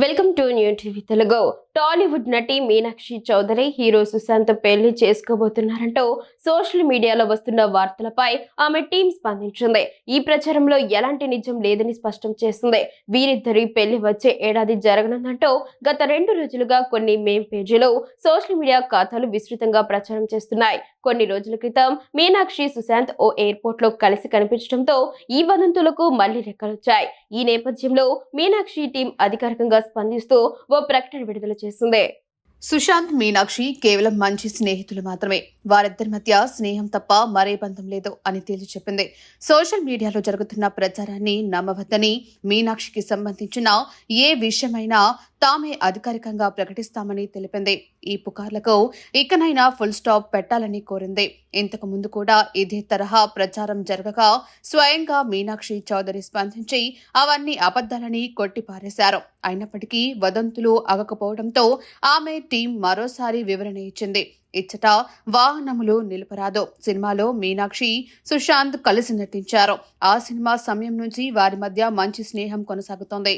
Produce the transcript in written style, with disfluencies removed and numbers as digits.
Welcome to new TV Telugu. Tollywood నటి Meenakshi Chowdary hero Sushant పెళ్లి చేసుకోబోతున్నారంటూ social మీడియాలో వస్తున్న వార్తలపై ఆమె టీం స్పందించింది. ఈ ప్రచారంలో ఎలాంటి నిజం లేదని స్పష్టం చేసింది. వీరిద్దరి పెళ్లి వచ్చే ఏడాది జరగనుందంటూ గత 2 రోజులుగా కొన్ని మేమ్ పేజీలు సోషల్ మీడియా ఖాతాలు విస్తృతంగా ప్రచారం చేస్తున్నాయి. కొన్ని రోజుల క్రితం మీనాక్షి సుశాంత్ ఓ ఎయిర్పోర్ట్ లో కలిసి కనిపించడంతో ఈ వదంతులకు మళ్లీ రెక్కలొచ్చాయి. ఈ నేపథ్యంలో మీనాక్షి టీం అధికారికంగా స్పందిస్తూ ఓ ప్రకటన విడుదల చేసింది. సుశాంత్, మీనాక్షి కేవలం మంచి స్నేహితులు మాత్రమే. వారిద్దరి మధ్య స్నేహం తప్ప మరే బంధం లేదు అని తేల్చి చెప్పింది. సోషల్ మీడియాలో జరుగుతున్న ప్రచారాన్ని నమ్మవద్దని, మీనాక్షికి సంబంధించిన ఏ విషయమైనా తామే అధికారికంగా ప్రకటిస్తామని తెలిపింది. ఈ పుకార్లకు ఇకనైనా ఫుల్ స్టాప్ పెట్టాలని కోరింది. ఇంతకు ముందు కూడా ఇదే తరహా ప్రచారం జరగగా స్వయంగా మీనాక్షి చౌదరి స్పందించి అవన్నీ అబద్దాలని కొట్టిపారేశారు. అయినప్పటికీ వదంతులు ఆగకపోవడంతో ఆమె టీం మరోసారి వివరణ ఇచ్చింది. ఇచ్చట వాహనములు నిలుపరాదు సినిమాలో మీనాక్షి, సుశాంత్ కలిసి నటించారు. ఆ సినిమా సమయం నుంచి వారి మధ్య మంచి స్నేహం కొనసాగుతోంది.